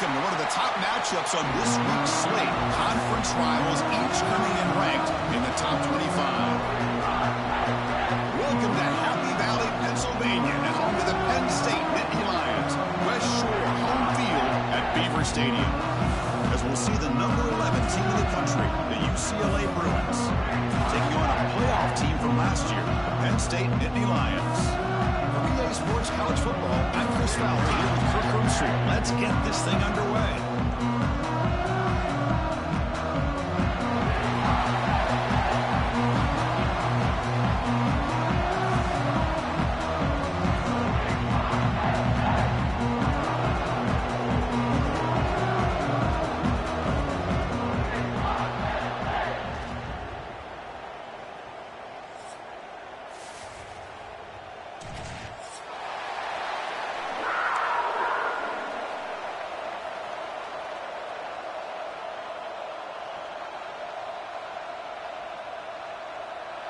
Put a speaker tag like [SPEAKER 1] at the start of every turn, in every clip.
[SPEAKER 1] welcome to one of the top matchups on this week's slate. Conference rivals each coming in ranked in the top 25. Welcome to Happy Valley, Pennsylvania, and home to the Penn State Nittany Lions. West Shore home field at Beaver Stadium. As we'll see the number 11 team in the country, the UCLA Bruins, taking on a playoff team from last year, the Penn State Nittany Lions. For EA Sports College Football, I'm Chris Fowler here with Kirk Roomstreet. Let's get this thing underway.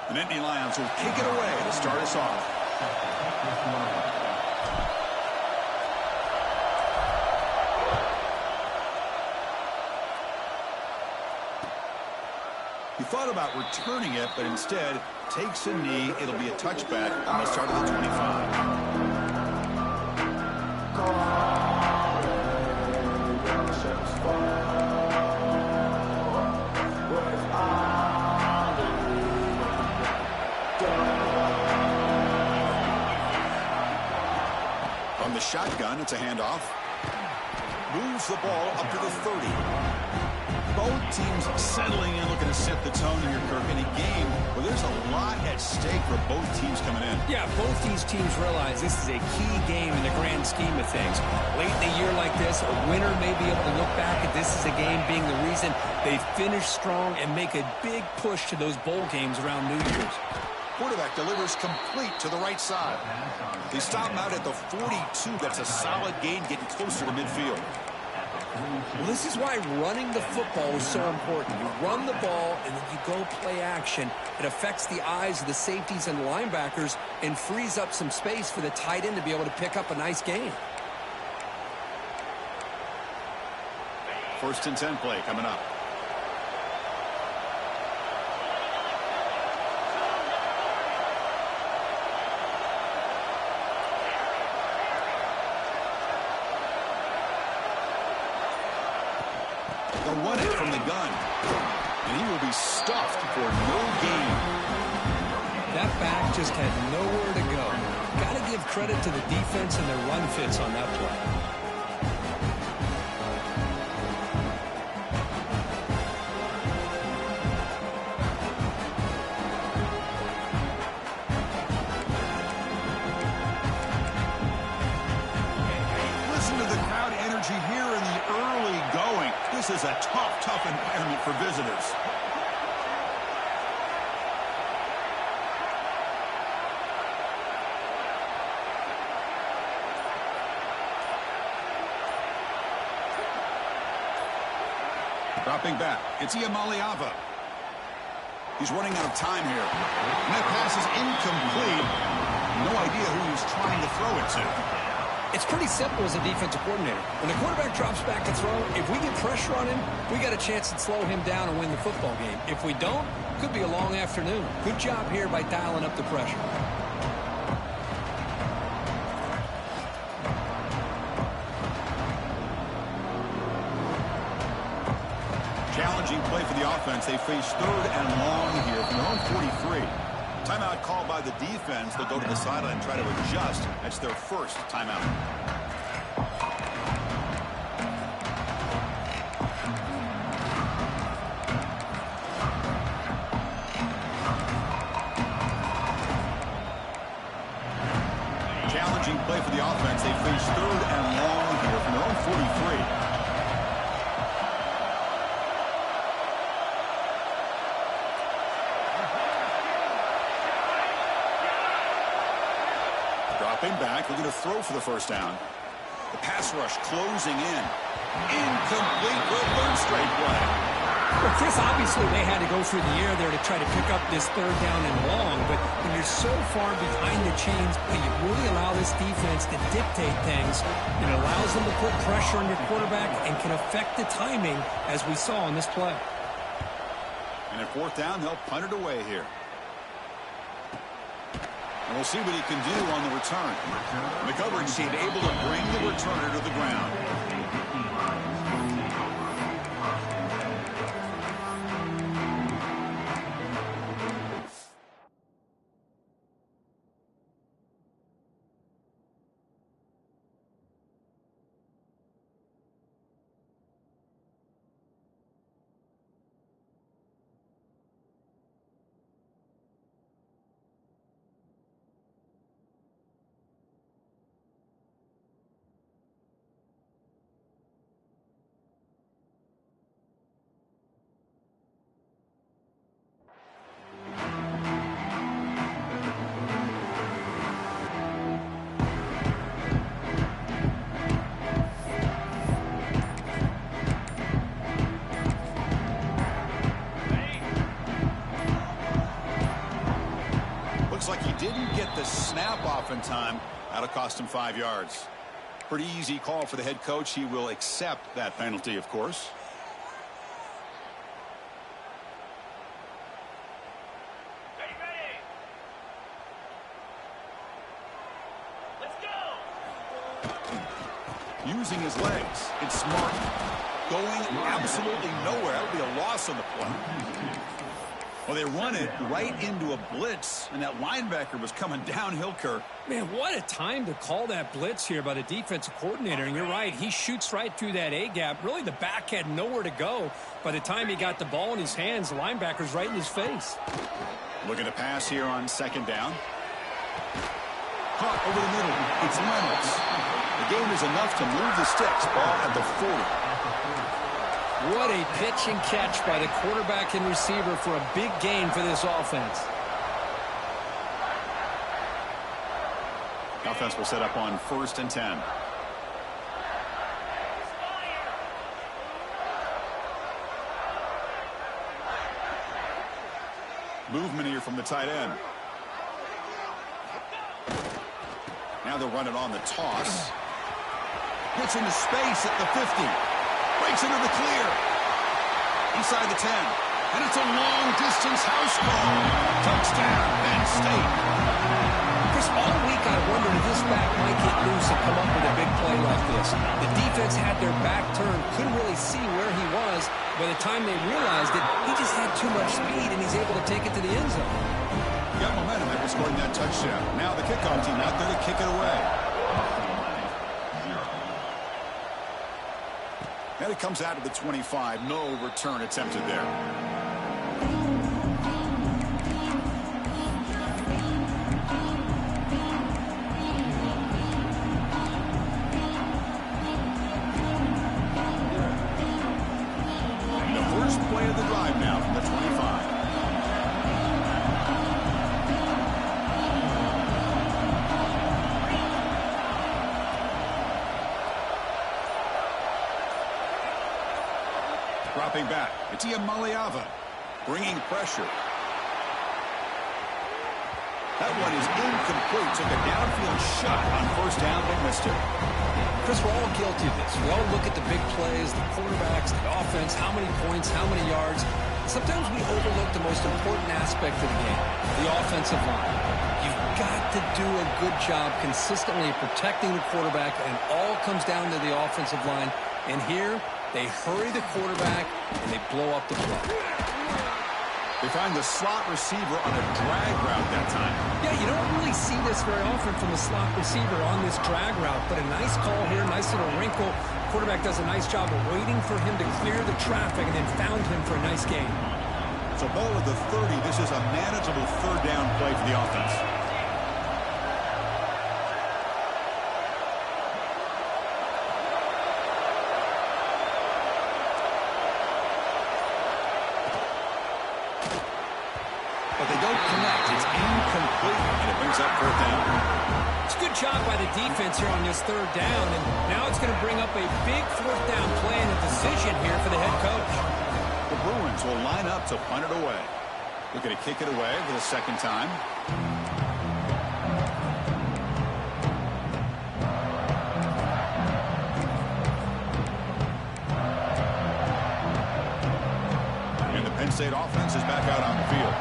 [SPEAKER 1] The Nittany Lions will kick it away to start us off. He thought about returning it, but instead takes a knee. It'll be a touchback on the start of the 25. From the shotgun, it's a handoff. Moves the ball up to the 30. Both teams settling in, looking to set the tone here, Kirk, in a game where there's a lot at stake for both teams coming in.
[SPEAKER 2] Yeah, both these teams realize this is a key game in the grand scheme of things. Late in a year like this, a winner may be able to look back at this as a game being the reason they finish strong and make a big push to those bowl games around New Year's.
[SPEAKER 1] Quarterback delivers complete to the right side. They stop him out at the 42. That's a solid gain, getting closer to midfield.
[SPEAKER 2] Well, this is why running the football is so important. You run the ball, and then you go play action. It affects the eyes of the safeties and linebackers and frees up some space for the tight end to be able to pick up a nice gain.
[SPEAKER 1] First and 10 play coming up. They'll run it from the gun, and he will be stuffed for no gain.
[SPEAKER 2] That back just had nowhere to go. Got to give credit to the defense and their run fits on that play.
[SPEAKER 1] Listen to the crowd energy here in the early going. This is a tough environment for visitors. Dropping back, it's Iamaleava. He's running out of time here. And that pass is incomplete. No idea who he was trying to throw it to.
[SPEAKER 2] It's pretty simple as a defensive coordinator. When the quarterback drops back to throw, if we get pressure on him, we got a chance to slow him down and win the football game. If we don't, it could be a long afternoon. Good job here by dialing up the pressure.
[SPEAKER 1] Challenging play for the offense. They face third and long here from their own 43. Timeout called by the defense. They'll go to the sideline and try to adjust. That's their first timeout. Challenging play for the offense. They face third and long here from their own 43. Dropping back, looking to throw for the first down. The pass rush closing in. Incomplete for a third straight play.
[SPEAKER 2] Well, Chris, obviously they had to go through the air there to try to pick up this third down and long, but when you're so far behind the chains, you really allow this defense to dictate things. It allows them to put pressure on your quarterback and can affect the timing, as we saw on this play.
[SPEAKER 1] And at fourth down, they'll punt it away here. And we'll see what he can do on the return. The coverage team able to bring the returner to the ground. Like he didn't get the snap off in time. That'll cost him 5 yards. Pretty easy call for the head coach. He will accept that penalty, of course.
[SPEAKER 3] Ready. Let's go.
[SPEAKER 1] Using his legs. It's smart. Going absolutely nowhere. That would be a loss on the play. Well, they run it right into a blitz, and that linebacker was coming downhill, Kirk.
[SPEAKER 2] Man, what a time to call that blitz here by the defensive coordinator. And you're right, he shoots right through that A-gap. Really, the back had nowhere to go. By the time he got the ball in his hands, the linebacker's right in his face.
[SPEAKER 1] Looking to pass here on second down. Caught over the middle. It's Reynolds. The game is enough to move the sticks. Ball at the 40.
[SPEAKER 2] What a pitch and catch by the quarterback and receiver for a big gain for this offense.
[SPEAKER 1] The offense will set up on 1st and 10. Movement here from the tight end. Now they'll run it on the toss. Gets into space at the 50. Breaks into the clear. Inside the 10. And it's a long-distance house call. Touchdown, Penn State.
[SPEAKER 2] Chris, all week I wondered if this back might get loose and come up with a big play like this. The defense had their back turned, couldn't really see where he was. By the time they realized it, he just had too much speed, and he's able to take it to the end zone.
[SPEAKER 1] Got momentum after scoring that touchdown. Now the kickoff team out there to kick it away. And it comes out to the 25. No return attempted there. And the first play of the drive now from the 25. Dropping back, it's Maliava bringing pressure. That one is incomplete. Took a downfield shot on 1st down, but missed it.
[SPEAKER 2] Chris, we're all guilty of this. We all look at the big plays, the quarterbacks, the offense, how many points, how many yards. Sometimes we overlook the most important aspect of the game, the offensive line. You've got to do a good job consistently protecting the quarterback, and it all comes down to the offensive line. And here, they hurry the quarterback, and they blow up the play.
[SPEAKER 1] They find the slot receiver on a drag route that time.
[SPEAKER 2] Yeah, you don't really see this very often from the slot receiver on this drag route, but a nice call here, nice little wrinkle. Quarterback does a nice job of waiting for him to clear the traffic and then found him for a nice gain.
[SPEAKER 1] So ball at the 30. This is a manageable 3rd down play for the offense. But they don't connect. It's incomplete, and it brings up 4th down.
[SPEAKER 2] It's a good job by the defense here on this 3rd down, and now it's going to bring up a big 4th down play and a decision here for the head coach.
[SPEAKER 1] Well, Bruins will line up to punt it away. Looking to kick it away for the second time. And the Penn State offense is back out on the field.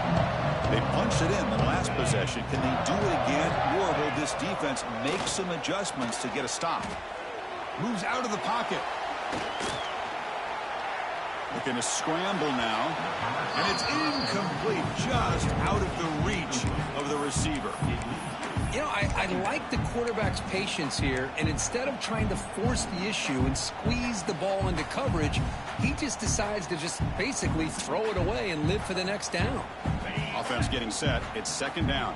[SPEAKER 1] They punched it in the last possession. Can they do it again, or will this defense make some adjustments to get a stop? Moves out of the pocket. Looking to scramble now. And it's incomplete, just out of the reach of the receiver.
[SPEAKER 2] You know, I like the quarterback's patience here, and instead of trying to force the issue and squeeze the ball into coverage, he just decides to just basically throw it away and live for the next down.
[SPEAKER 1] Offense getting set. It's second down.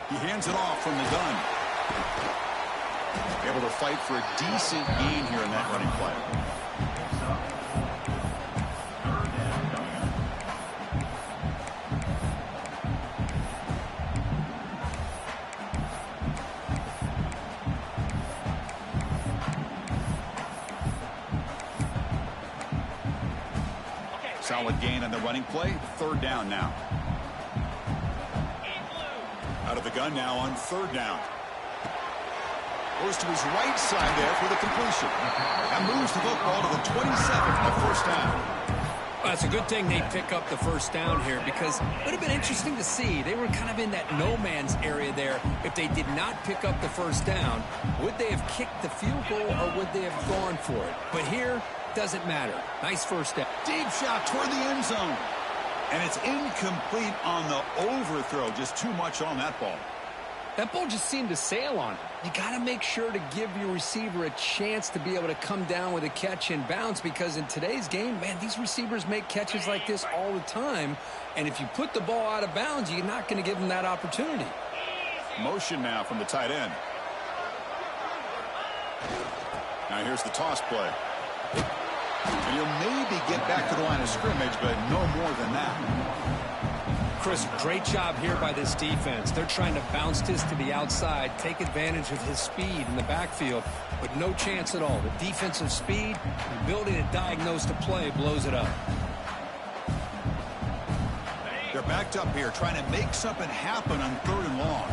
[SPEAKER 1] He hands it off from the gun. Able to fight for a decent gain here in that running play. Solid gain on the running play. Third down now. Out of the gun now on third down. Goes to his right side there for the completion. And moves the football to the 27 on the first down.
[SPEAKER 2] Well, it's a good thing they pick up the first down here, because it would have been interesting to see. They were kind of in that no man's area there. If they did not pick up the first down, would they have kicked the field goal or would they have gone for it? But here, doesn't matter. Nice first down.
[SPEAKER 1] Deep shot toward the end zone. And it's incomplete on the overthrow. Just too much on that ball.
[SPEAKER 2] That ball just seemed to sail on him. You got to make sure to give your receiver a chance to be able to come down with a catch and bounce, because in today's game, man, these receivers make catches like this all the time. And if you put the ball out of bounds, you're not going to give them that opportunity.
[SPEAKER 1] Motion now from the tight end. Now here's the toss play. And he'll maybe get back to the line of scrimmage, but no more than that.
[SPEAKER 2] Chris, great job here by this defense. They're trying to bounce this to the outside, take advantage of his speed in the backfield, but no chance at all. The defensive speed, the ability to diagnose the play, blows it up.
[SPEAKER 1] They're backed up here, trying to make something happen on third and long.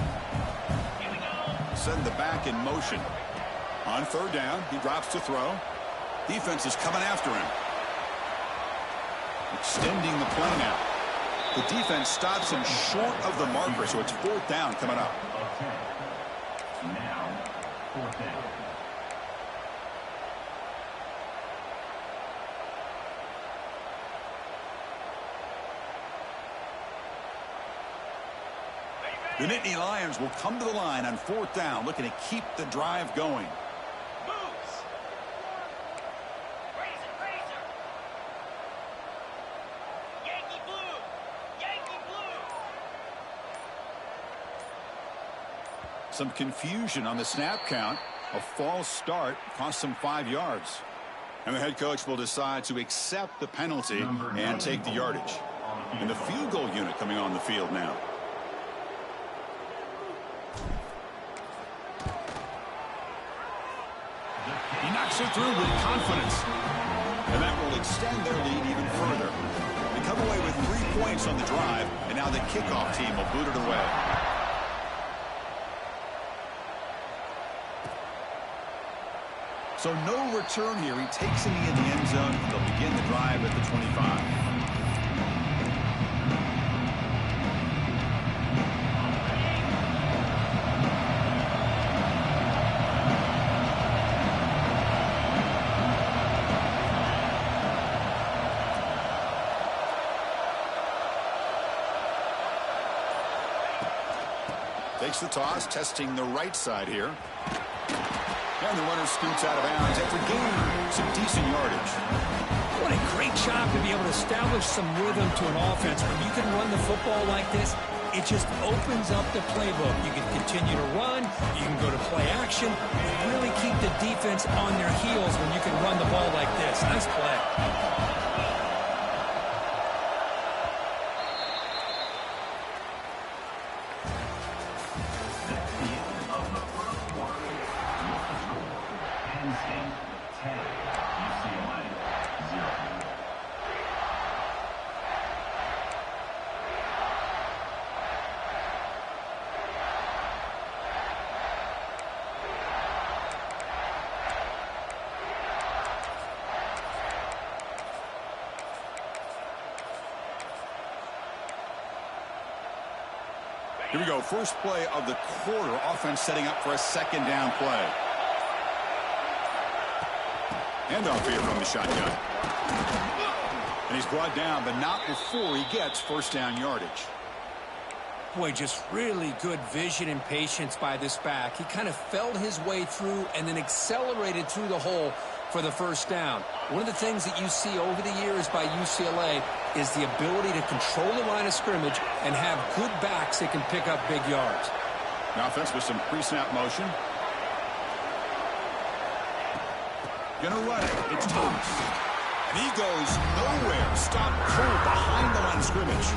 [SPEAKER 1] Send the back in motion. On third down, he drops to throw. Defense is coming after him. Extending the play now. The defense stops him short of the marker, so it's fourth down coming up.
[SPEAKER 3] Now, fourth down.
[SPEAKER 1] The Nittany Lions will come to the line on fourth down, looking to keep the drive going.
[SPEAKER 3] Moves. Razor. Yankee blue. Yankee blue.
[SPEAKER 1] Some confusion on the snap count. A false start cost them 5 yards. And the head coach will decide to accept the penalty and take the yardage. And the field goal unit coming on the field now. He knocks it through with confidence. And that will extend their lead even further. They come away with 3 points on the drive, and now the kickoff team will boot it away. So no return here. He takes it in the end zone. They'll begin the drive at the 25. Takes the toss, testing the right side here. And the runner scoots out of bounds after gaining some decent yardage.
[SPEAKER 2] What a great job to be able to establish some rhythm to an offense. When you can run the football like this, it just opens up the playbook. You can continue to run, you can go to play action, and really keep the defense on their heels when you can run the ball like this. Nice play.
[SPEAKER 3] Penn State 10. UCLA 0.
[SPEAKER 1] Here we go. First play of the quarter. Offense setting up for a second down play. Handoff here from the shotgun. And he's brought down, but not before he gets first down yardage.
[SPEAKER 2] Boy, just really good vision and patience by this back. He kind of felt his way through and then accelerated through the hole for the first down. One of the things that you see over the years by UCLA is the ability to control the line of scrimmage and have good backs that can pick up big yards.
[SPEAKER 1] The offense with some pre-snap motion. Gonna run it. It's Thomas. And he goes nowhere. Stop cold behind the line of scrimmage.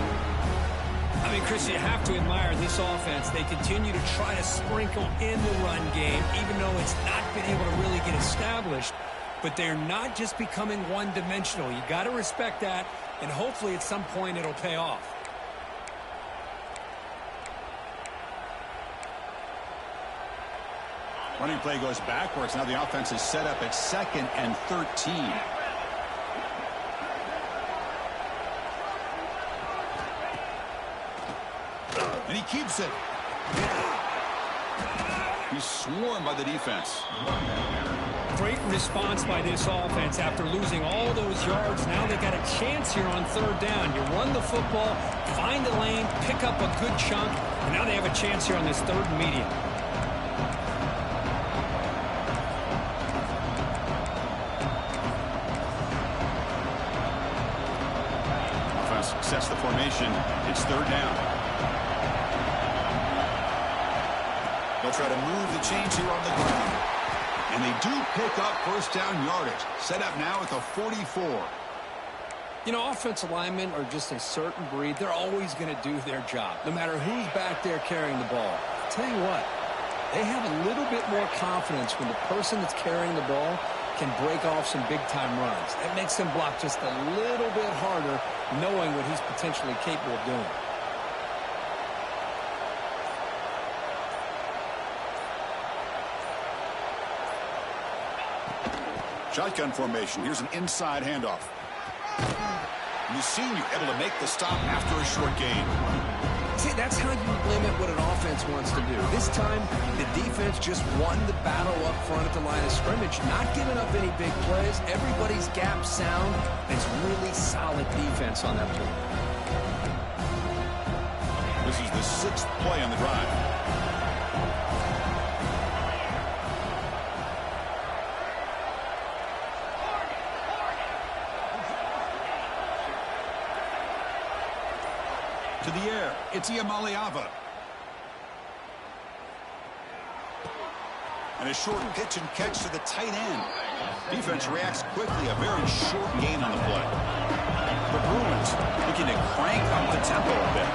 [SPEAKER 2] I mean, Chris, you have to admire this offense. They continue to try to sprinkle in the run game, even though it's not been able to really get established. But they're not just becoming one-dimensional. You got to respect that, and hopefully at some point it'll pay off.
[SPEAKER 1] Running play goes backwards. Now the offense is set up at 2nd and 13. And he keeps it. He's swarmed by the defense.
[SPEAKER 2] Great response by this offense after losing all those yards. Now they got a chance here on third down. You run the football, find the lane, pick up a good chunk, and now they have a chance here on this 3rd and medium.
[SPEAKER 1] Offense sets the formation. It's 3rd down. They'll try to move the chains here on the ground. And they do pick up first down yardage. Set up now at the 44.
[SPEAKER 2] You know, offensive linemen are just a certain breed. They're always going to do their job, no matter who's back there carrying the ball. I'll tell you what, they have a little bit more confidence when the person that's carrying the ball can break off some big-time runs. That makes them block just a little bit harder, knowing what he's potentially capable of doing.
[SPEAKER 1] Shotgun formation. Here's an inside handoff. And the senior able to make the stop after a short gain.
[SPEAKER 2] See, that's how you limit what an offense wants to do. This time, the defense just won the battle up front at the line of scrimmage, not giving up any big plays. Everybody's gap sound. It's really solid defense on that play.
[SPEAKER 1] This is the 6th play on the drive. To the air, it's Iamaleava. And a short pitch and catch to the tight end. Defense reacts quickly, a very short gain on the play. The Bruins looking to crank up the tempo a bit.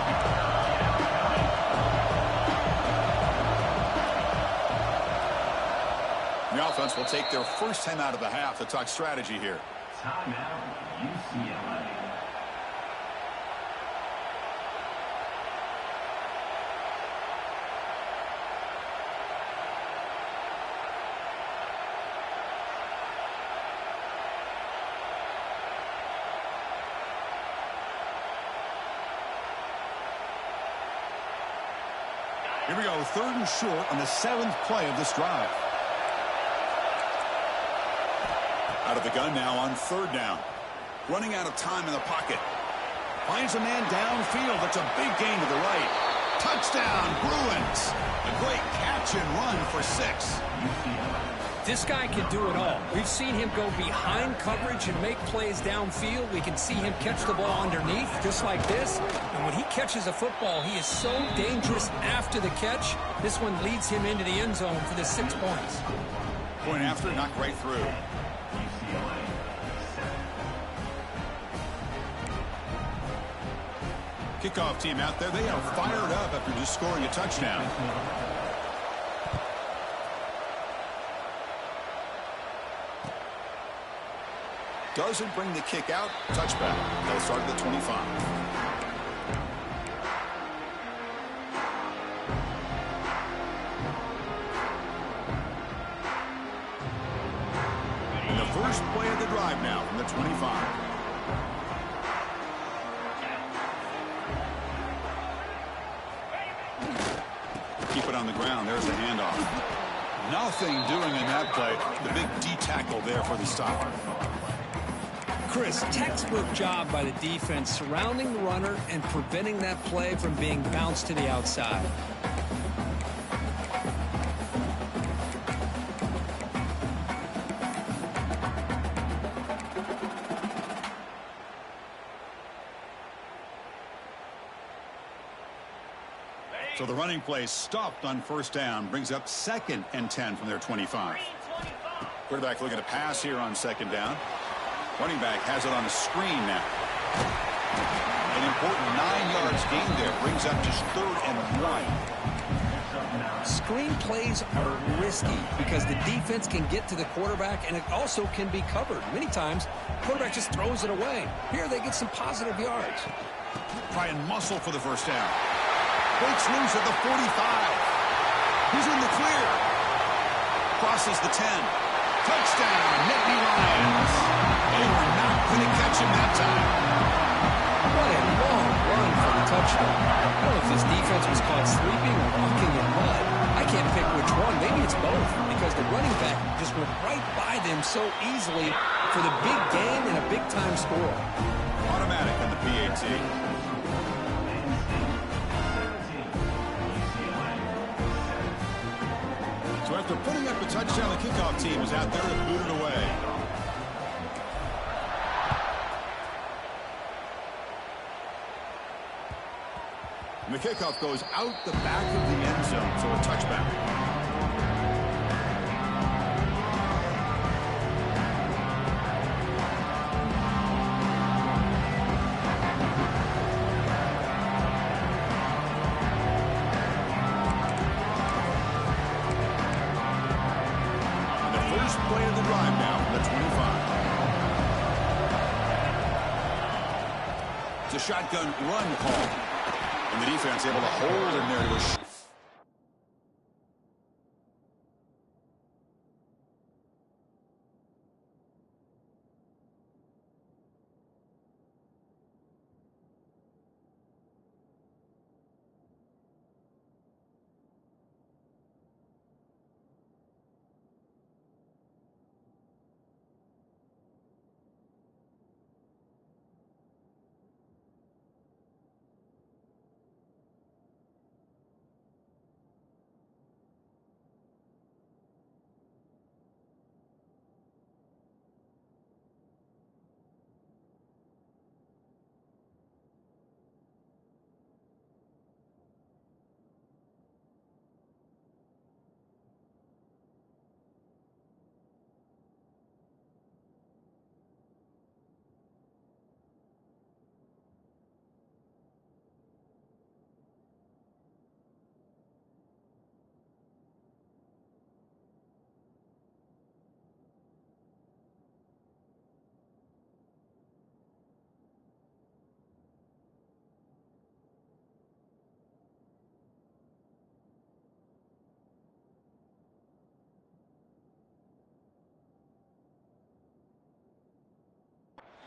[SPEAKER 1] The offense will take their first time out of the half to talk strategy here.
[SPEAKER 3] Timeout, UCLA.
[SPEAKER 1] Here we go, 3rd and short on the 7th play of this drive. Out of the gun now on 3rd down. Running out of time in the pocket. Finds a man downfield. That's a big gain to the right. Touchdown, Bruins. A great catch and run for 6.
[SPEAKER 2] This guy can do it all. We've seen him go behind coverage and make plays downfield. We can see him catch the ball underneath, just like this. And when he catches a football, he is so dangerous after the catch. This one leads him into the end zone for the 6 points.
[SPEAKER 1] Point after, knocked right through. Kickoff team out there. They are fired up after just scoring a touchdown. doesn't bring the kick out. Touchback. They'll start at the 25. The first play of the drive now from the 25. Keep it on the ground. There's the handoff. Nothing doing in that play. The big D tackle there for the stop.
[SPEAKER 2] Chris, textbook job by the defense surrounding the runner and preventing that play from being bounced to the outside.
[SPEAKER 1] So the running play stopped on first down, brings up 2nd and 10 from their 25. Quarterback looking to pass here on 2nd down. Running back has it on a screen now. An important 9 yards gain there, brings up just 3rd and 1.
[SPEAKER 2] Screen plays are risky because the defense can get to the quarterback and it also can be covered. Many times, the quarterback just throws it away. Here they get some positive yards.
[SPEAKER 1] Try and muscle for the first down. Breaks loose at the 45. He's in the clear. Crosses the 10. Touchdown, Nittany Lions. They were not going to catch him that time.
[SPEAKER 2] What a long run for the touchdown. I don't know if this defense was caught sleeping or walking in mud. I can't pick which one. Maybe it's both because the running back just went right by them so easily for the big gain and a big-time score.
[SPEAKER 1] Automatic in the PAT. So after putting up a touchdown, the kickoff team is out there to boot it away. And the kickoff goes out the back of the end zone, so a touchback. Play of the drive now from the 25. It's a shotgun run call. And the defense able to hold him there to a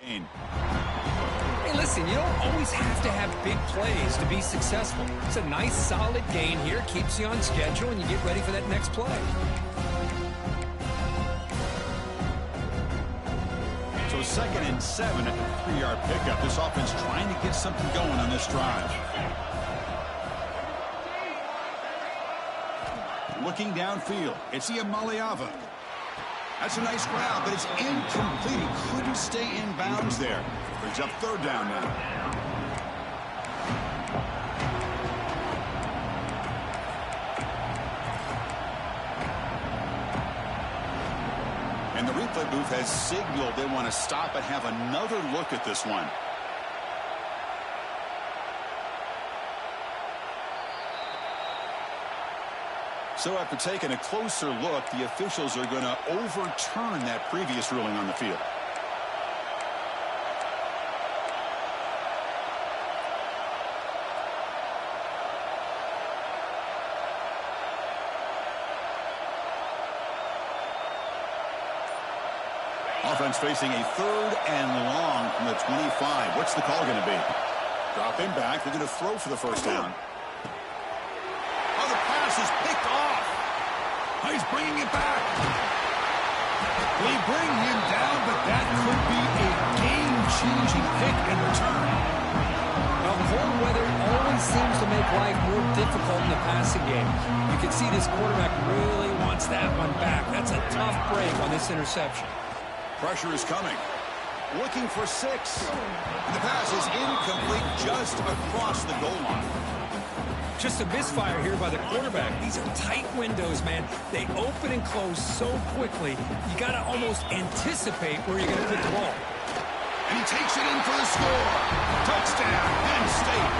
[SPEAKER 1] gain.
[SPEAKER 2] Hey, listen, you don't always have to have big plays to be successful. It's a nice, solid gain here, keeps you on schedule, and you get ready for that next play.
[SPEAKER 1] So 2nd and 7 at the 3-yard pickup. This offense trying to get something going on this drive. Looking downfield, it's Iamaleava. That's a nice grab, but it's incomplete. He couldn't stay in bounds there. Brings up 3rd down now. And the replay booth has signaled they want to stop and have another look at this one. So after taking a closer look, the officials are going to overturn that previous ruling on the field. Offense facing a 3rd and long from the 25. What's the call going to be? Drop him back. They're going to throw for the first down. Oh, the pass is picked off. Oh, he's bringing it back.
[SPEAKER 4] They bring him down, but that could be a game-changing pick and return.
[SPEAKER 2] Well, cold weather always seems to make life more difficult in the passing game. You can see this quarterback really wants that one back. That's a tough break on this interception.
[SPEAKER 1] Pressure is coming. Looking for 6. And the pass is incomplete just across the goal line.
[SPEAKER 2] Just a misfire here by the quarterback. These are tight windows, man. They open and close so quickly, you got to almost anticipate where you're going to put the ball.
[SPEAKER 1] And he takes it in for the score. Touchdown, Penn State.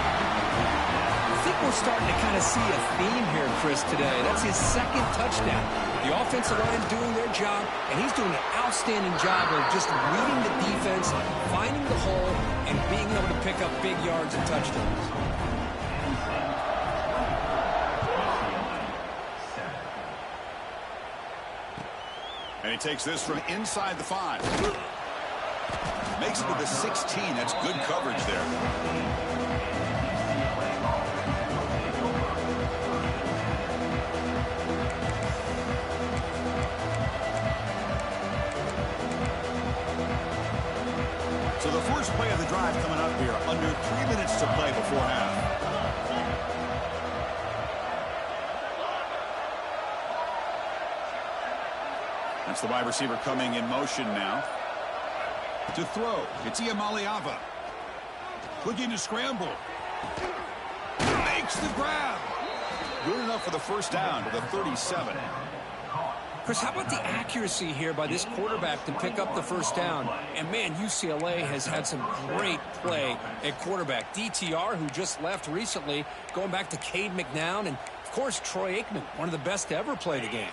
[SPEAKER 2] I think we're starting to kind of see a theme here, Chris, today. That's his 2nd touchdown. The offensive line doing their job, and he's doing an outstanding job of just reading the defense, finding the hole, and being able to pick up big yards and touchdowns.
[SPEAKER 1] And he takes this from inside the 5. Makes it to the 16. That's good coverage there. So the first play of the drive coming up here. Under 3 minutes to play before half. That's the wide receiver coming in motion now. To throw, it's Iamaleava. Looking to scramble. Makes the grab. Good enough for the first down to the 37.
[SPEAKER 2] Chris, how about the accuracy here by this quarterback to pick up the first down? And, man, UCLA has had some great play at quarterback. DTR, who just left recently, going back to Cade McNown, and, of course, Troy Aikman, one of the best to ever play the game.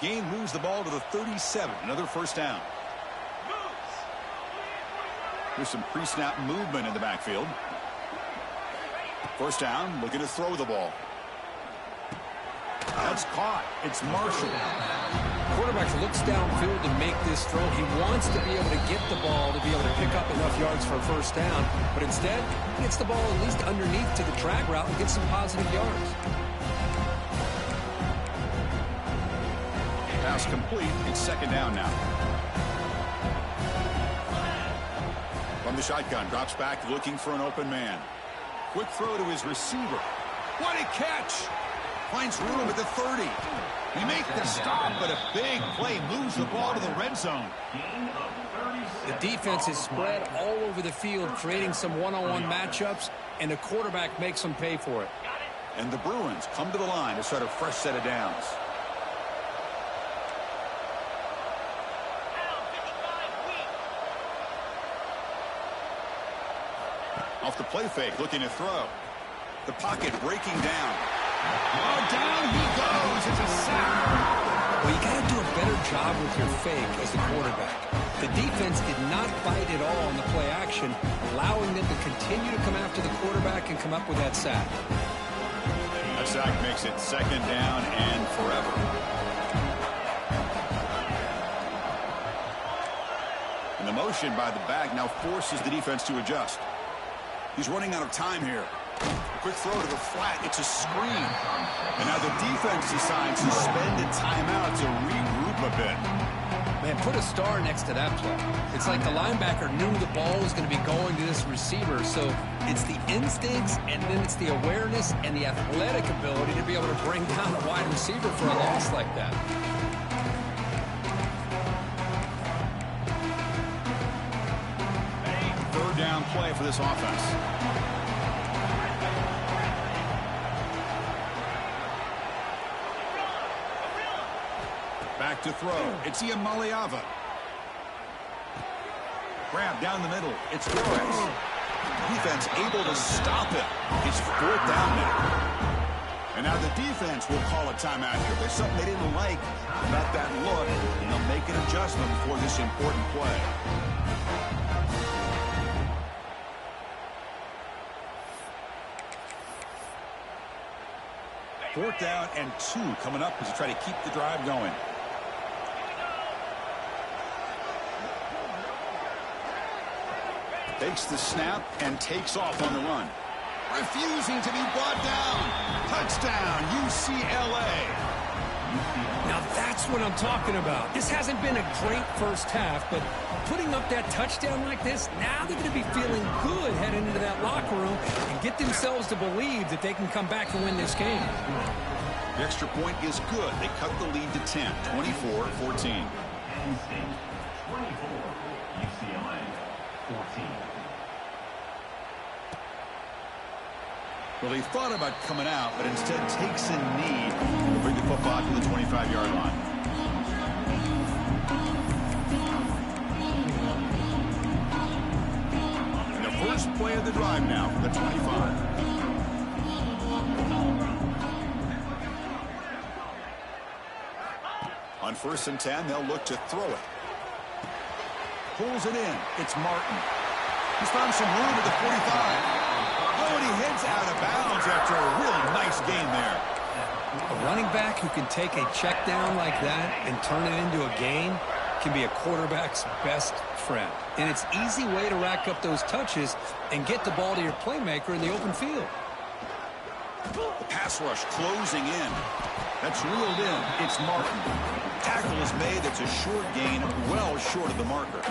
[SPEAKER 1] Gain moves the ball to the 37. Another first down. There's some pre-snap movement in the backfield. First down, looking to throw the ball. That's caught. It's Marshall.
[SPEAKER 2] Quarterback looks downfield to make this throw. He wants to be able to get the ball to be able to pick up enough yards for a first down, but instead, he gets the ball at least underneath to the drag route and gets some positive yards.
[SPEAKER 1] Pass complete. It's second down now. From the shotgun, drops back looking for an open man. Quick throw to his receiver. What a catch! Finds room at the 30. He makes the stop, but a big play moves the ball to the red zone.
[SPEAKER 2] The defense is spread all over the field, creating some one-on-one matchups, and the quarterback makes them pay for it.
[SPEAKER 1] And the Bruins come to the line to start a fresh set of downs. Off the play fake, looking to throw. The pocket breaking down. Oh, down he goes. It's a sack.
[SPEAKER 2] Well, you got to do a better job with your fake as the quarterback. The defense did not bite at all on the play action, allowing them to continue to come after the quarterback and come up with that sack.
[SPEAKER 1] That sack makes it second down and forever. And the motion by the back now forces the defense to adjust. He's running out of time here. Quick throw to the flat. It's a screen. And now the defense decides to spend a timeout to regroup a bit.
[SPEAKER 2] Man, put a star next to that play. It's like the linebacker knew the ball was going to be going to this receiver. So it's the instincts, and then it's the awareness and the athletic ability to be able to bring down a wide receiver for a loss like that.
[SPEAKER 1] Third down play for this offense. Back to throw. It's Iamaleava. Grab down the middle. It's Flores. Defense able to stop it. It's fourth down now. And now the defense will call a timeout here. There's something they didn't like about that look, and they'll make an adjustment for this important play. Fourth down and 2 coming up as they try to keep the drive going. Takes the snap and takes off on the run. Refusing to be brought down. Touchdown, UCLA.
[SPEAKER 2] Now that's what I'm talking about. This hasn't been a great first half, but putting up that touchdown like this, now they're going to be feeling good heading into that locker room and get themselves to believe that they can come back and win this game.
[SPEAKER 1] The extra point is good. They cut the lead to 10, 24-14.
[SPEAKER 3] Penn State 24, UCLA 14.
[SPEAKER 1] Well, they thought about coming out, but instead takes a knee to bring the football to the 25-yard line. And the first play of the drive now for the 25. On 1st and 10, they'll look to throw it. Pulls it in. It's Martin. He's found some room at the 45. Oh, and he heads out of bounds after a really nice game there.
[SPEAKER 2] A running back who can take a check down like that and turn it into a gain can be a quarterback's best friend. And it's an easy way to rack up those touches and get the ball to your playmaker in the open field.
[SPEAKER 1] The pass rush closing in. That's reeled in. It's Martin. Tackle is made. It's a short gain, well short of the marker.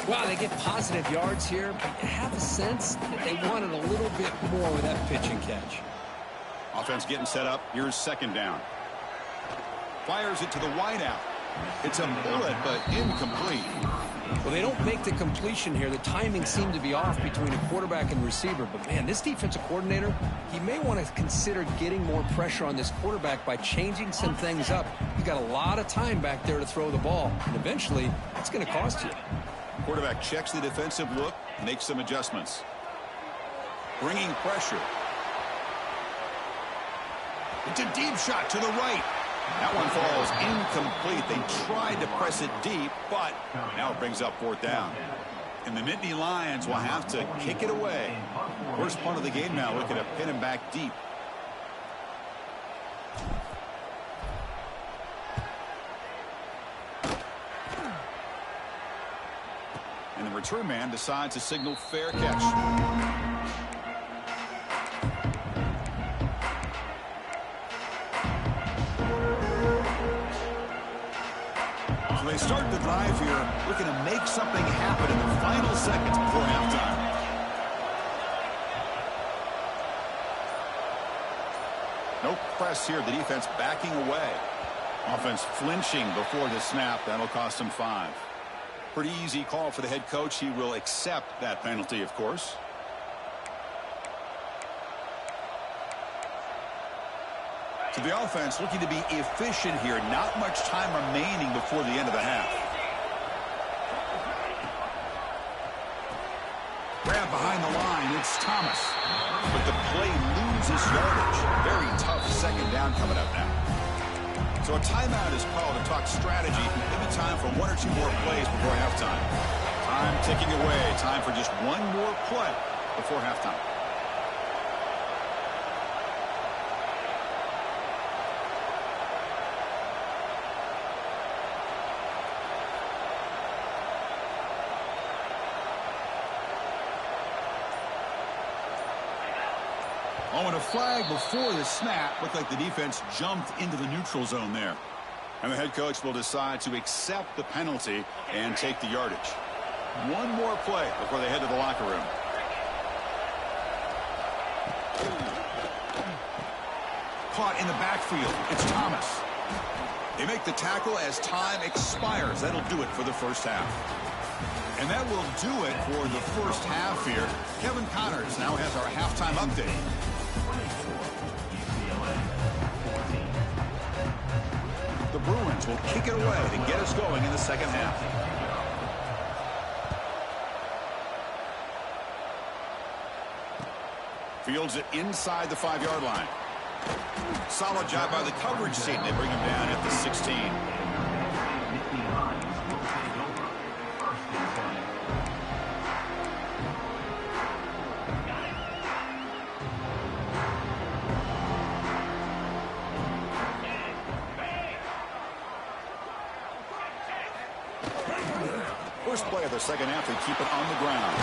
[SPEAKER 2] Wow, they get positive yards here, but you have a sense that they wanted a little bit more with that pitch and catch.
[SPEAKER 1] Offense getting set up. Here's 2nd down. Fires it to the wideout. It's a bullet, but incomplete.
[SPEAKER 2] Well, they don't make the completion here. The timing seemed to be off between a quarterback and receiver. But, man, this defensive coordinator, he may want to consider getting more pressure on this quarterback by changing some things up. He's got a lot of time back there to throw the ball, and eventually it's going to cost you.
[SPEAKER 1] Quarterback checks the defensive look, makes some adjustments. Bringing pressure. It's a deep shot to the right. That one falls incomplete. They tried to press it deep, but now it brings up 4th down. And the Nittany Lions will have to kick it away. First punt of the game now, looking to pin him back deep. And the return man decides to signal fair catch. So they start the drive here, looking to make something happen in the final seconds before halftime. No press here. The defense backing away. Offense flinching before the snap. That'll cost them 5. Pretty easy call for the head coach. He will accept that penalty, of course. So the offense looking to be efficient here. Not much time remaining before the end of the half. Grab behind the line. It's Thomas. But the play loses yardage. Very tough 2nd down coming up now. So a timeout is called to talk strategy. Maybe time for 1 or 2 more plays before halftime. Time ticking away. Time for just 1 more play before halftime. Oh, and a flag before the snap. Looked like the defense jumped into the neutral zone there. And the head coach will decide to accept the penalty and take the yardage. 1 more play before they head to the locker room. Caught in the backfield. It's Thomas. They make the tackle as time expires. That'll do it for the first half. And that will do it for the first half here. Kevin Connors now has our halftime update. The Bruins will kick it away to get us going in the second half. Fields it inside the 5-yard line. Solid job by the coverage team. They bring him down at the 16. First play of the second half, they keep it on the ground.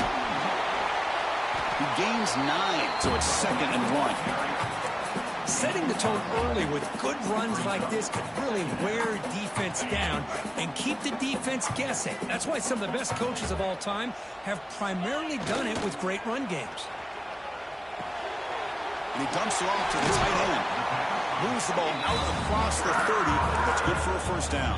[SPEAKER 1] He gains 9, so it's 2nd and 1.
[SPEAKER 2] Setting the tone early with good runs like this can really wear defense down and keep the defense guessing. That's why some of the best coaches of all time have primarily done it with great run games.
[SPEAKER 1] And he dumps it off to the tight end. Moves the ball out across the 30. That's good for a first down.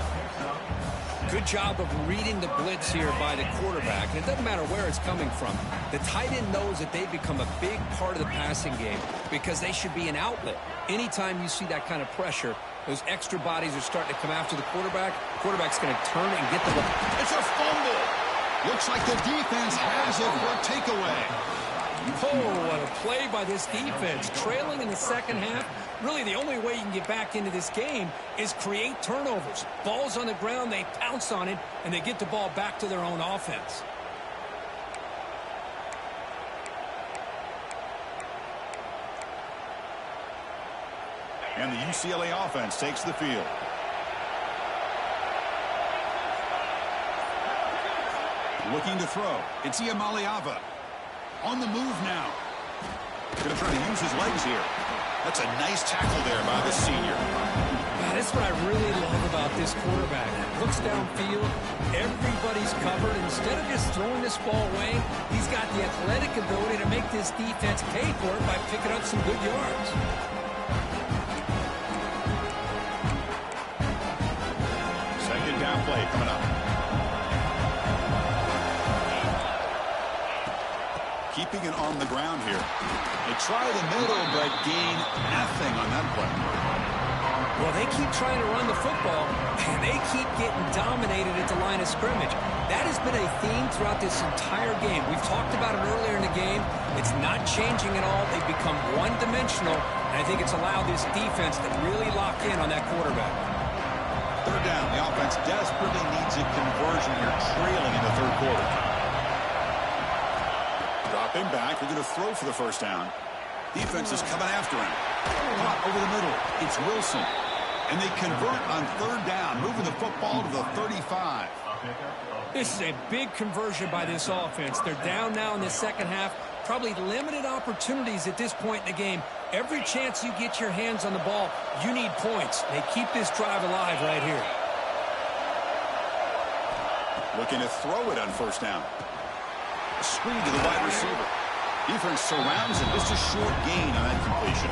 [SPEAKER 2] Good job of reading the blitz here by the quarterback. And it doesn't matter where it's coming from. The tight end knows that they've become a big part of the passing game because they should be an outlet. Anytime you see that kind of pressure, those extra bodies are starting to come after the quarterback. Quarterback's going to turn and get the ball.
[SPEAKER 1] It's a fumble. Looks like the defense has it for a takeaway.
[SPEAKER 2] Oh, what a play by this defense. Trailing in the second half. Really, the only way you can get back into this game is create turnovers. Ball's on the ground, they pounce on it, and they get the ball back to their own offense.
[SPEAKER 1] And the UCLA offense takes the field. Looking to throw. It's Iamaleava. On the move now. Going to try to use his legs here. That's a nice tackle there by the senior.
[SPEAKER 2] That's what I really love about this quarterback. Looks downfield, everybody's covered. Instead of just throwing this ball away, he's got the athletic ability to make this defense pay for it by picking up some good yards.
[SPEAKER 1] Second down play coming up. Keeping it on the ground here. They try the middle, but gain nothing on that play.
[SPEAKER 2] Well, they keep trying to run the football, and they keep getting dominated at the line of scrimmage. That has been a theme throughout this entire game. We've talked about it earlier in the game. It's not changing at all. They've become one-dimensional, and I think it's allowed this defense to really lock in on that quarterback.
[SPEAKER 1] Third down. The offense desperately needs a conversion here, trailing in the third quarter. Dropping back. They're going to throw for the first down. Defense is coming after him. Caught over the middle. It's Wilson. And they convert on third down, moving the football to the 35.
[SPEAKER 2] This is a big conversion by this offense. They're down now in the second half. Probably limited opportunities at this point in the game. Every chance you get your hands on the ball, you need points. They keep this drive alive right here.
[SPEAKER 1] Looking to throw it on first down. A screen to the wide receiver. Defense surrounds him. Just a short gain on that completion.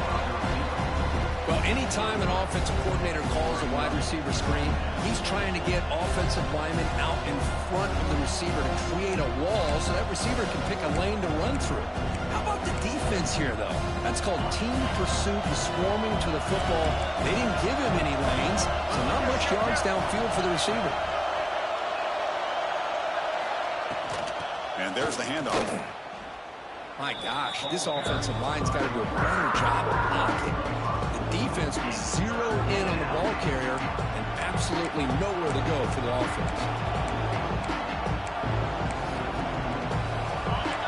[SPEAKER 2] Well, anytime an offensive coordinator calls a wide receiver screen, he's trying to get offensive linemen out in front of the receiver to create a wall so that receiver can pick a lane to run through. How about the defense here, though? That's called team pursuit and swarming to the football. They didn't give him any lanes, so not much yards downfield for the receiver.
[SPEAKER 1] And there's the handoff.
[SPEAKER 2] My gosh, this offensive line's got to do a better job of blocking. The defense was zeroed in on the ball carrier and absolutely nowhere to go for the offense.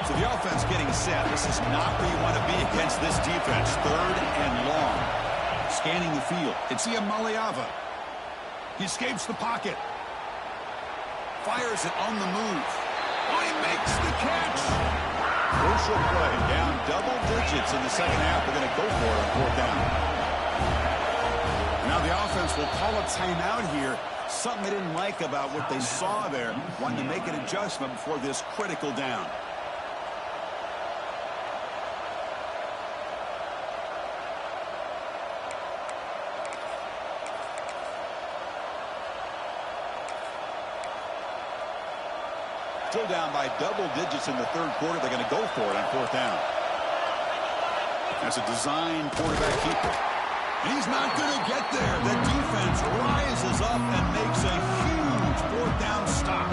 [SPEAKER 1] So the offense getting set. This is not where you want to be against this defense. Third and long. Scanning the field. It's Iamaleava. He escapes the pocket. Fires it on the move. Oh, he makes the catch. Crucial play. Down double digits in the second half. They're going to go for it on fourth down. Now the offense will call a timeout here. Something they didn't like about what they saw there. Wanting to make an adjustment before this critical down. Still down by double digits in the third quarter. They're going to go for it on fourth down. That's a design quarterback keeper. And he's not going to get there. The defense rises up and makes a huge fourth down stop.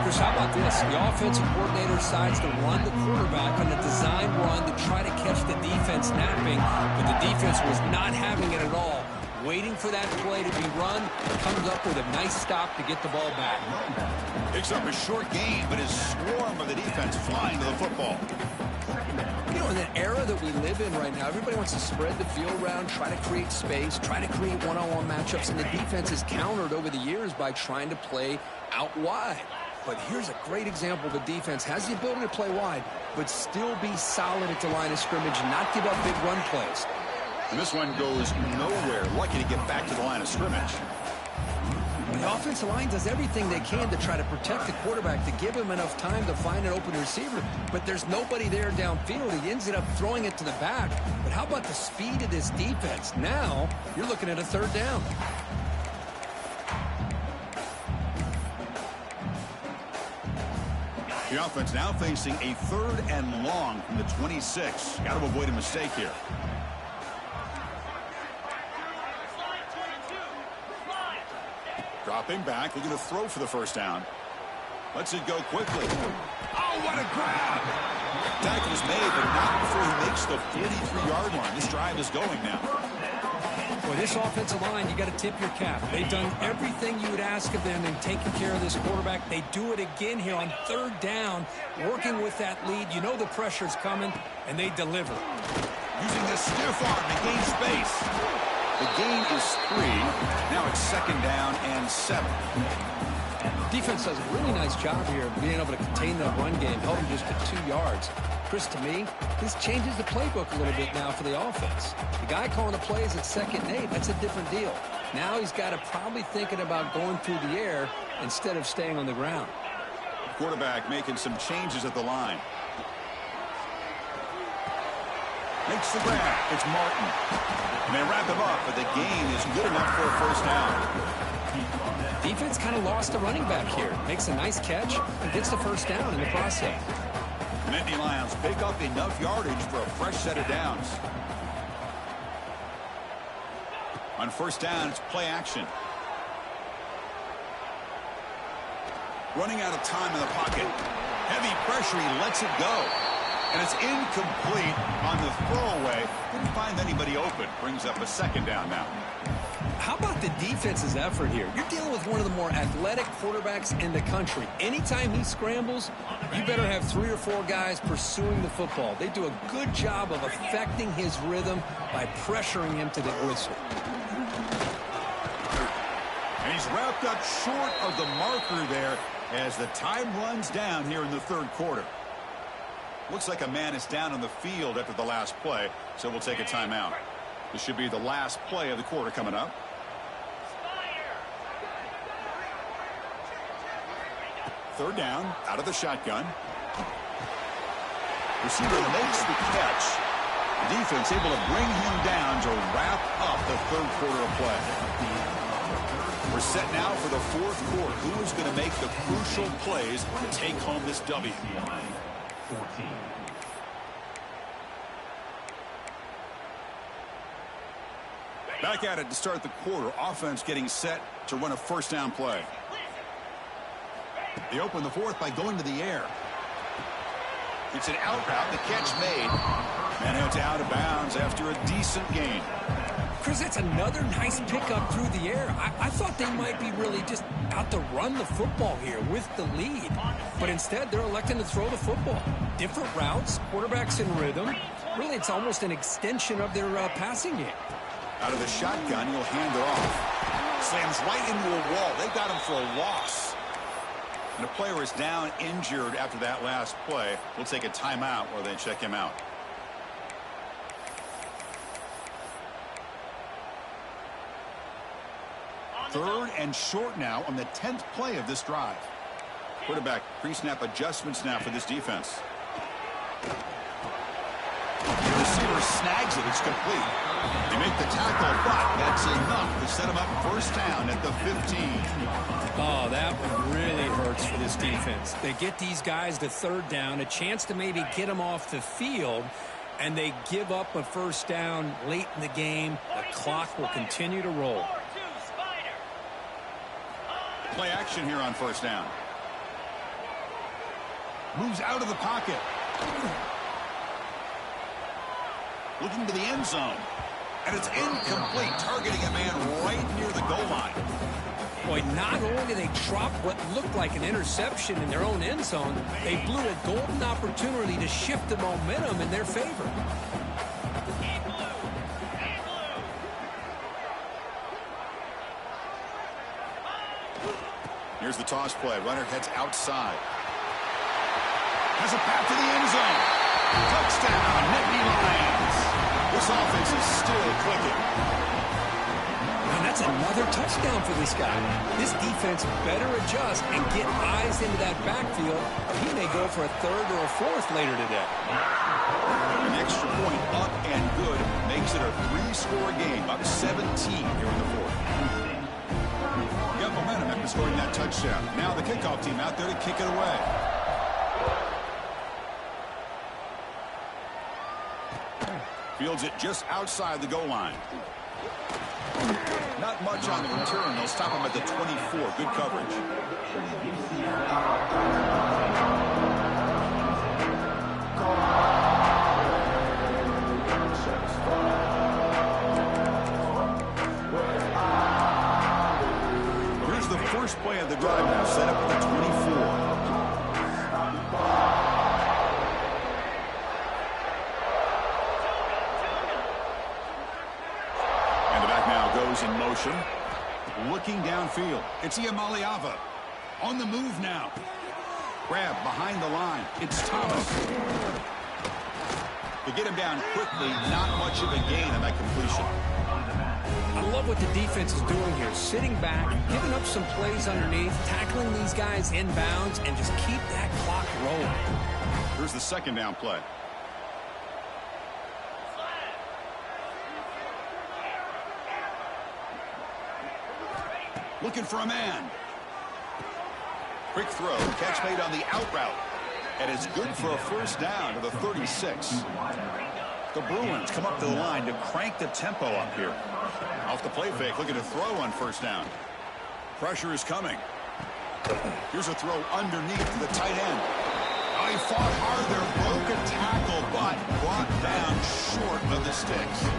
[SPEAKER 2] Chris, how about this? The offensive coordinator decides to run the quarterback on a design run to try to catch the defense napping, but the defense was not having it at all. Waiting for that play to be run, comes up with a nice stop to get the ball back.
[SPEAKER 1] Picks up a short gain, but is swarmed by the defense flying to the football.
[SPEAKER 2] You know, in the era that we live in right now, everybody wants to spread the field around, try to create space, try to create one-on-one matchups, and the defense is countered over the years by trying to play out wide. But here's a great example. The defense has the ability to play wide, but still be solid at the line of scrimmage and not give up big run plays.
[SPEAKER 1] And this one goes nowhere. Lucky to get back to the line of scrimmage.
[SPEAKER 2] The offensive line does everything they can to try to protect the quarterback, to give him enough time to find an open receiver. But there's nobody there downfield. He ends up throwing it to the back. But how about the speed of this defense? Now you're looking at a third down.
[SPEAKER 1] The offense now facing a 3rd and long from the 26. Got to avoid a mistake here. Dropping back, looking to throw for the first down. Lets it go quickly. Oh, what a grab! Tackle is made, but not before he makes the 43-yard line. This drive is going now.
[SPEAKER 2] Boy, this offensive line, you got to tip your cap. They've done everything you would ask of them in taking care of this quarterback. They do it again here on 3rd down, working with that lead. You know the pressure's coming, and they deliver.
[SPEAKER 1] Using the stiff arm to gain space. The gain is 3. Now it's 2nd down and 7.
[SPEAKER 2] Defense does a really nice job here of being able to contain that run game, held him just to 2 yards. Chris, to me, this changes the playbook a little bit now for the offense. The guy calling the plays at 2nd and 8, that's a different deal. Now he's got to probably thinking about going through the air instead of staying on the ground.
[SPEAKER 1] Quarterback making some changes at the line. Makes the grab. It's Martin. And they wrap him up, but the gain is good enough for a first down.
[SPEAKER 2] Defense kind of lost a running back here. Makes a nice catch and gets the first down in the process.
[SPEAKER 1] Nittany Lions pick up enough yardage for a fresh set of downs. On first down, it's play action. Running out of time in the pocket. Heavy pressure, he lets it go. And it's incomplete on the throwaway. Didn't find anybody open. Brings up a 2nd down now.
[SPEAKER 2] How about the defense's effort here? You're dealing with one of the more athletic quarterbacks in the country. Anytime he scrambles, you better have 3 or 4 guys pursuing the football. They do a good job of affecting his rhythm by pressuring him to the whistle.
[SPEAKER 1] And he's wrapped up short of the marker there as the time runs down here in the 3rd quarter. Looks like a man is down on the field after the last play, so we'll take a timeout. This should be the last play of the quarter coming up. Third down, out of the shotgun. Receiver makes the catch. The defense able to bring him down to wrap up the 3rd quarter of play. We're set now for the 4th quarter. Who is going to make the crucial plays to take home this W?
[SPEAKER 3] 14.
[SPEAKER 1] Back at it to start the quarter. Offense getting set to run a first down play. They open the 4th by going to the air. It's an out route. The catch made. And it's out of bounds after a decent gain.
[SPEAKER 2] Chris, that's another nice pickup through the air. I thought they might be really just out to run the football here with the lead. But instead, they're electing to throw the football. Different routes, quarterbacks in rhythm. Really, it's almost an extension of their passing game.
[SPEAKER 1] Out of the shotgun, he'll hand it off. Slams right into a wall. They got him for a loss. And the player is down injured after that last play. We'll take a timeout while they check him out. Third and short now on the 10th play of this drive. Quarterback pre-snap adjustments now for this defense. The receiver snags it. It's complete. They make the tackle, but that's enough to set him up first down at the 15.
[SPEAKER 2] Oh, that one really hurts for this defense. They get these guys to 3rd down, a chance to maybe get them off the field, and they give up a first down late in the game. The clock will continue to roll.
[SPEAKER 1] Play action here on first down. Moves out of the pocket. Looking to the end zone. And it's incomplete, targeting a man right near the goal line.
[SPEAKER 2] Boy, not only did they drop what looked like an interception in their own end zone, they blew a golden opportunity to shift the momentum in their favor.
[SPEAKER 1] Here's the toss play. Runner heads outside. Has a path to the end zone. Touchdown, Nittany Lions. This offense is still clicking.
[SPEAKER 2] And that's another touchdown for this guy. This defense better adjust and get eyes into that backfield. He may go for a third or a fourth later today.
[SPEAKER 1] An extra point up and good makes it a 3-score game, up 17 here in the fourth. Got momentum after scoring that touchdown. Now the kickoff team out there to kick it away. Fields it just outside the goal line. Not much on the return. They'll stop him at the 24. Good coverage. Here's the first play of the drive now, set up at the 24. In motion, looking downfield. It's Iamaleava on the move now. Grab behind the line. It's Thomas. To get him down quickly, not much of a gain on that completion.
[SPEAKER 2] I love what the defense is doing here. Sitting back, giving up some plays underneath, tackling these guys inbounds, and just keep that clock rolling.
[SPEAKER 1] Here's the second down play. Looking for a man. Quick throw. Catch made on the out route. And it's good for a first down to the 36. The Bruins come up to the line to crank the tempo up here. Off the play fake, looking to throw on first down. Pressure is coming. Here's a throw underneath to the tight end. Oh, he fought hard there. Broke a tackle, but brought down short of the sticks.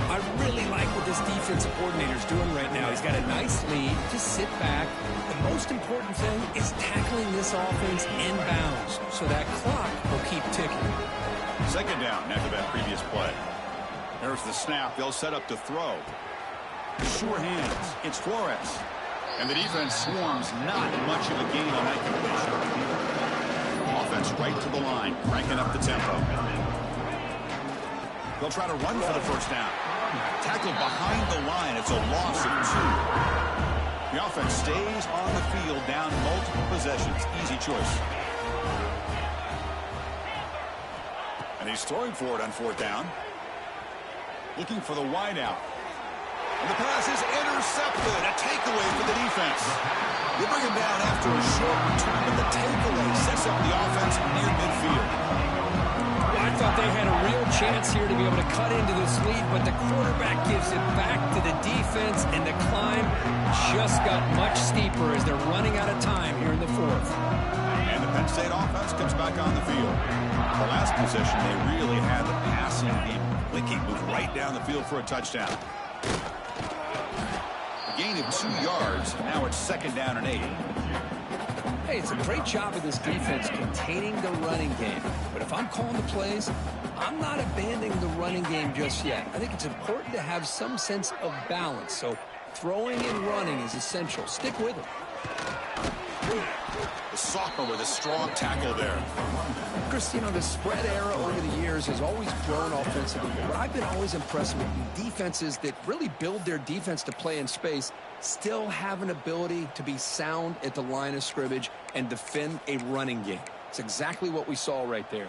[SPEAKER 2] I really like what this defensive coordinator is doing right now. He's got a nice lead. Just sit back. The most important thing is tackling this offense inbounds so that clock will keep ticking.
[SPEAKER 1] Second down after that previous play. There's the snap. They'll set up to throw. Sure hands. It's Flores. And the defense swarms. Not much of a gain on that completion. Offense right to the line, cranking up the tempo. They'll try to run for the first down. Tackled behind the line. It's a loss of 2. The offense stays on the field, down multiple possessions. Easy choice. And he's throwing for it on fourth down. Looking for the wideout. And the pass is intercepted. A takeaway for the defense. They bring him down after a short return, but the takeaway sets up the offense near midfield.
[SPEAKER 2] I thought they had a real chance here to be able to cut into this lead, but the quarterback gives it back to the defense, and the climb just got much steeper as they're running out of time here in the fourth.
[SPEAKER 1] And the Penn State offense comes back on the field. The last possession, they really had the passing game clicking, moved right down the field for a touchdown. A gain of 2 yards, and now it's second down and 8.
[SPEAKER 2] Hey, it's a great job of this defense containing the running game. But if I'm calling the plays, I'm not abandoning the running game just yet. I think it's important to have some sense of balance. So throwing and running is essential. Stick with it.
[SPEAKER 1] The sophomore with a strong tackle there.
[SPEAKER 2] Chris, you know, the spread era over the years has always grown offensively. But I've been always impressed with defenses that really build their defense to play in space, still have an ability to be sound at the line of scrimmage and defend a running game. It's exactly what we saw right there.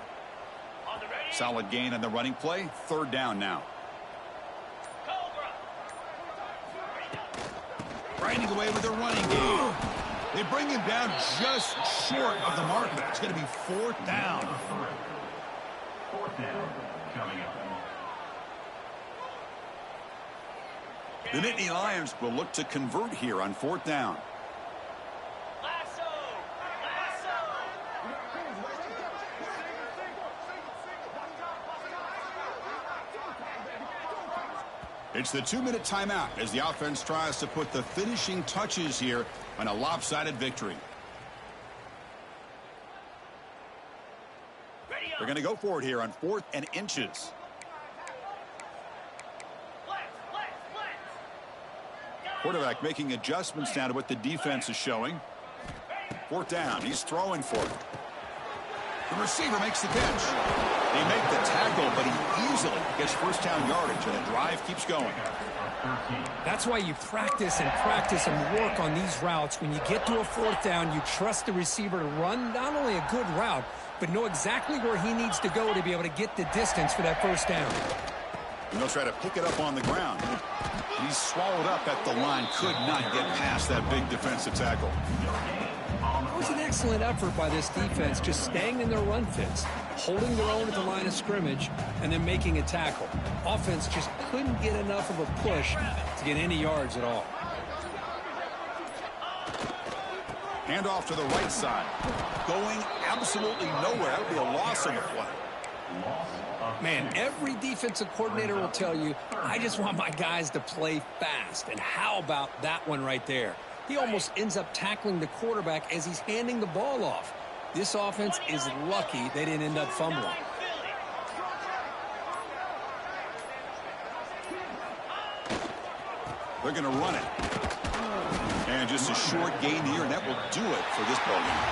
[SPEAKER 1] Solid gain on the running play. Third down now. Grinding away with their running game. They bring him down just short of the mark. It's going to be fourth down.
[SPEAKER 3] Fourth down coming up.
[SPEAKER 1] The Nittany Lions will look to convert here on fourth down. It's the 2-minute timeout as the offense tries to put the finishing touches here on a lopsided victory. They're going to go for it here on 4th and inches. Quarterback making adjustments now to what the defense is showing. Fourth down. He's throwing for it. The receiver makes the catch. They make the tackle, but he easily gets first down yardage, and the drive keeps going.
[SPEAKER 2] That's why you practice and work on these routes. When you get to a fourth down, you trust the receiver to run not only a good route, but know exactly where he needs to go to be able to get the distance for that first down.
[SPEAKER 1] And they'll try to pick it up on the ground. He's swallowed up at the line. Could not get past that big defensive tackle.
[SPEAKER 2] It was an excellent effort by this defense, just staying in their run fits, holding their own at the line of scrimmage, and then making a tackle. Offense just couldn't get enough of a push to get any yards at all.
[SPEAKER 1] Handoff to the right side. Going absolutely nowhere. That would be a loss on the play.
[SPEAKER 2] Man, every defensive coordinator will tell you, I just want my guys to play fast. And how about that one right there? He almost ends up tackling the quarterback as he's handing the ball off. This offense is lucky they didn't end up fumbling.
[SPEAKER 1] They're going to run it. And just a short gain here, and that will do it for this ball game.